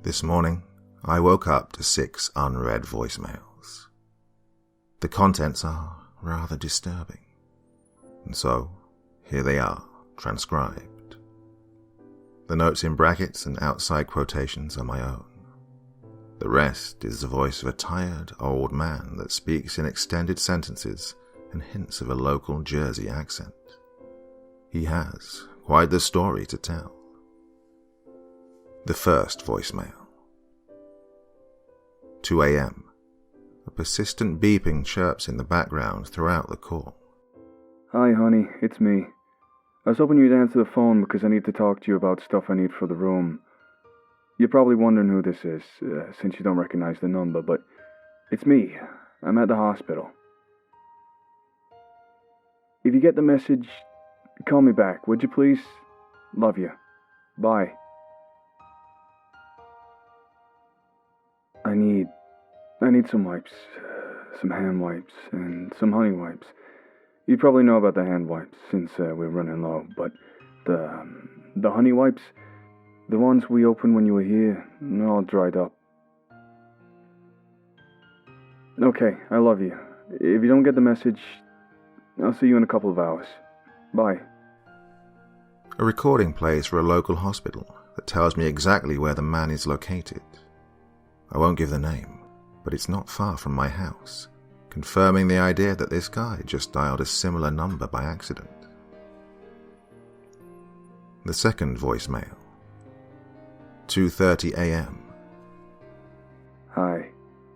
This morning, I woke up to 6 unread voicemails. The contents are rather disturbing, and so here they are, transcribed. The notes in brackets and outside quotations are my own. The rest is the voice of a tired old man that speaks in extended sentences and hints of a local Jersey accent. He has quite the story to tell. The first voicemail. 2 a.m. A persistent beeping chirps in the background throughout the call. Hi, honey, it's me. I was hoping you'd answer the phone because I need to talk to you about stuff I need for the room. You're probably wondering who this is, since you don't recognize the number, but it's me. I'm at the hospital. If you get the message, call me back, would you please? Love you. Bye. I need some wipes, some hand wipes, and some honey wipes. You probably know about the hand wipes since we're running low, but the honey wipes, the ones we opened when you were here, they're all dried up. Okay, I love you. If you don't get the message, I'll see you in a couple of hours. Bye. A recording plays for a local hospital that tells me exactly where the man is located. I won't give the name, but it's not far from my house, confirming the idea that this guy just dialed a similar number by accident. The second voicemail. 2:30 a.m. Hi,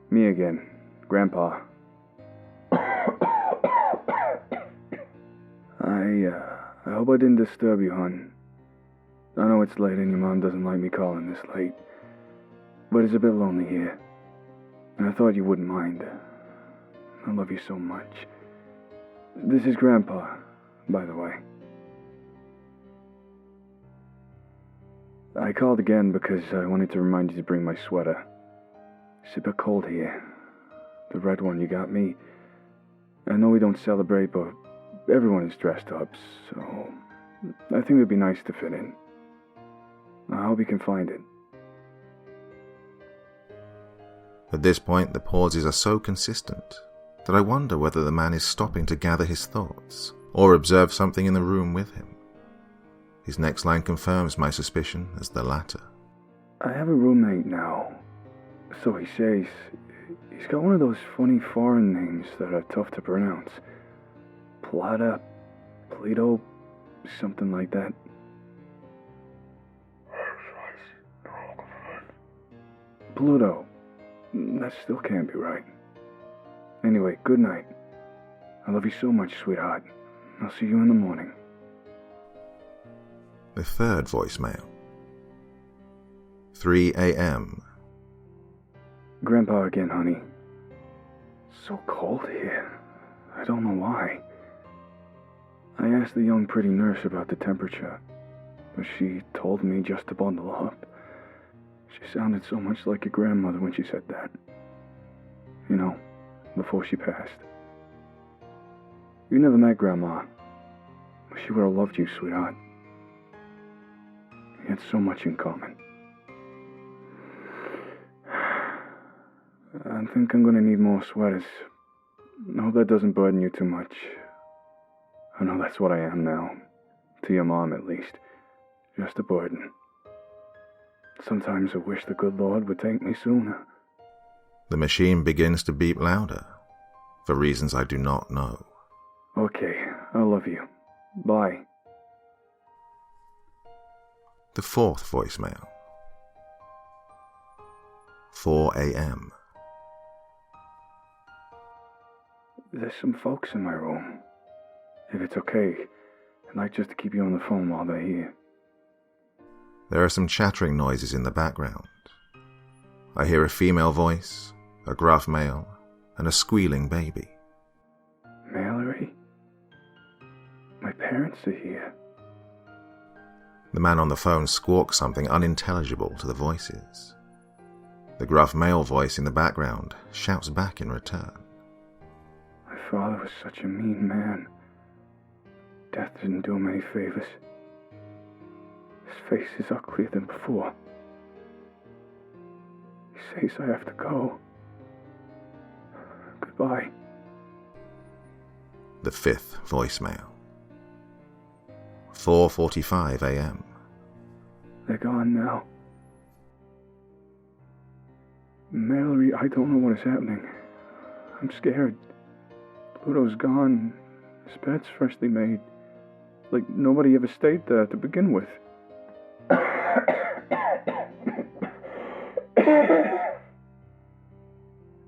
me again, Grandpa. I hope I didn't disturb you, hon. I know it's late and your mom doesn't like me calling this late, but it's a bit lonely here, and I thought you wouldn't mind. I love you so much. This is Grandpa, by the way. I called again because I wanted to remind you to bring my sweater. It's a bit cold here. The red one you got me. I know we don't celebrate, but everyone is dressed up, so I think it would be nice to fit in. I hope you can find it. At this point, the pauses are so consistent that I wonder whether the man is stopping to gather his thoughts or observe something in the room with him. His next line confirms my suspicion as the latter. I have a roommate now, so he says. He's got one of those funny foreign names that are tough to pronounce. Plata, Pluto, something like that. Pluto. That still can't be right. Anyway, good night. I love you so much, sweetheart. I'll see you in the morning. The third voicemail. 3 a.m. Grandpa again, honey. So cold here. I don't know why. I asked the young pretty nurse about the temperature, but she told me just to bundle up. She sounded so much like your grandmother when she said that. You know, before she passed. You never met Grandma. She would have loved you, sweetheart. You had so much in common. I think I'm gonna need more sweaters. I hope that doesn't burden you too much. I know that's what I am now. To your mom, at least. Just a burden. Sometimes I wish the good Lord would take me sooner. The machine begins to beep louder, for reasons I do not know. Okay, I love you. Bye. The fourth voicemail. 4 a.m. There's some folks in my room. If it's okay, I'd like just to keep you on the phone while they're here. There are some chattering noises in the background. I hear a female voice, a gruff male, and a squealing baby. Mallory? My parents are here. The man on the phone squawks something unintelligible to the voices. The gruff male voice in the background shouts back in return. My father was such a mean man. Death didn't do him any favors. His face is uglier than before. He says I have to go. Goodbye. The fifth voicemail. 4:45 a.m. They're gone now. Mallory, I don't know what is happening. I'm scared. Pluto's gone. His bed's freshly made. Like nobody ever stayed there to begin with.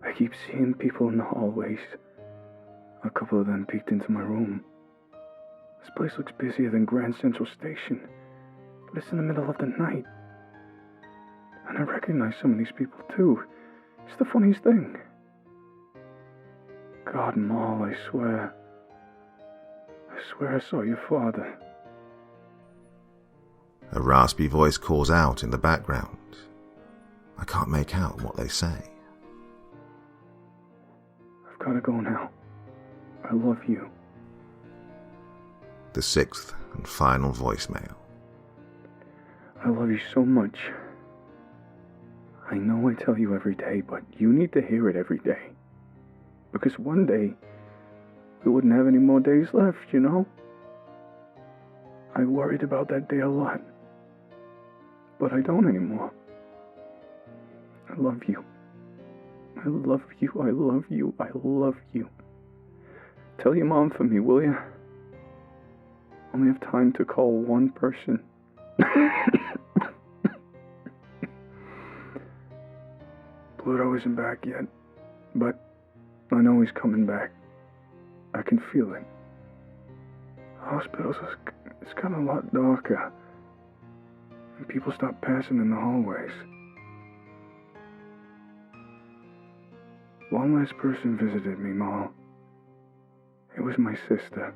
I keep seeing people in the hallways. A couple of them peeked into my room. This place looks busier than Grand Central Station, but it's in the middle of the night. And I recognize some of these people too. It's the funniest thing. God, Maul, I swear I saw your father. A raspy voice calls out in the background. I can't make out what they say. I've gotta go now. I love you. The sixth and final voicemail. I love you so much. I know I tell you every day, but you need to hear it every day. Because one day, we wouldn't have any more days left, you know? I worried about that day a lot. But I don't anymore. I love you. I love you, I love you, I love you. Tell your mom for me, will you? Only have time to call one person. Pluto isn't back yet, but I know he's coming back. I can feel it. Hospitals, it's gotten a lot darker, and people stop passing in the hallways. One last person visited me, Ma. It was my sister.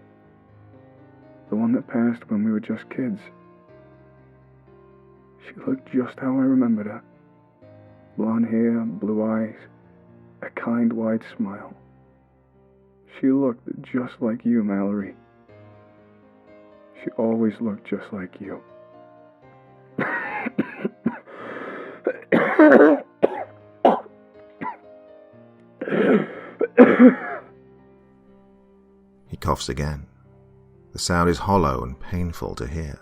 The one that passed when we were just kids. She looked just how I remembered her. Blonde hair, blue eyes, a kind, wide smile. She looked just like you, Mallory. She always looked just like you. He coughs again. The sound is hollow and painful to hear.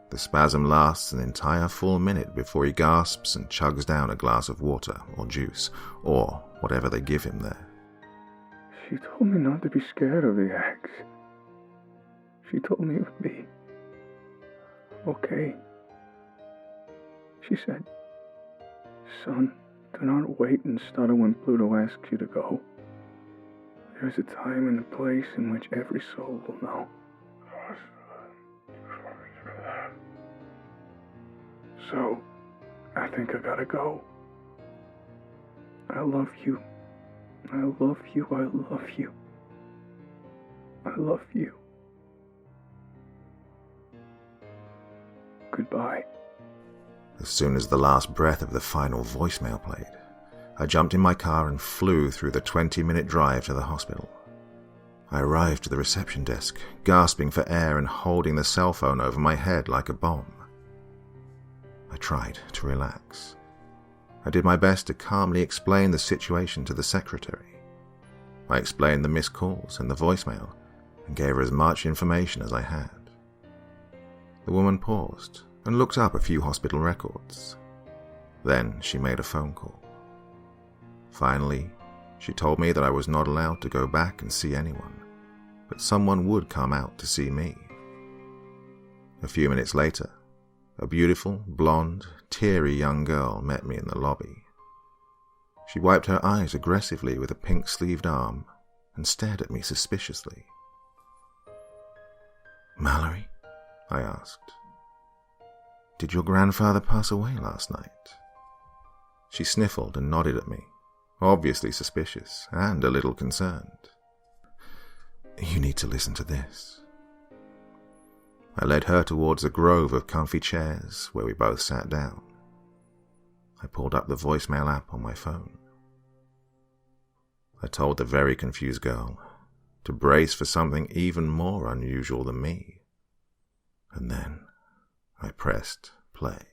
The spasm lasts an entire full minute before he gasps and chugs down a glass of water or juice, or whatever they give him there. She told me not to be scared of the axe. She told me it would be okay. She said, "Son, do not wait and stutter when Pluto asks you to go. There is a time and a place in which every soul will know." So, I think I gotta go. I love you. I love you. I love you. I love you. Goodbye. As soon as the last breath of the final voicemail played, I jumped in my car and flew through the 20-minute drive to the hospital. I arrived at the reception desk, gasping for air and holding the cell phone over my head like a bomb. I tried to relax. I did my best to calmly explain the situation to the secretary. I explained the missed calls and the voicemail and gave her as much information as I had. The woman paused and looked up a few hospital records. Then she made a phone call. Finally, she told me that I was not allowed to go back and see anyone, but someone would come out to see me. A few minutes later, a beautiful, blonde, teary young girl met me in the lobby. She wiped her eyes aggressively with a pink-sleeved arm and stared at me suspiciously. "Mallory?" I asked. "Did your grandfather pass away last night?" She sniffled and nodded at me, obviously suspicious and a little concerned. "You need to listen to this." I led her towards a grove of comfy chairs where we both sat down. I pulled up the voicemail app on my phone. I told the very confused girl to brace for something even more unusual than me. And then I pressed play.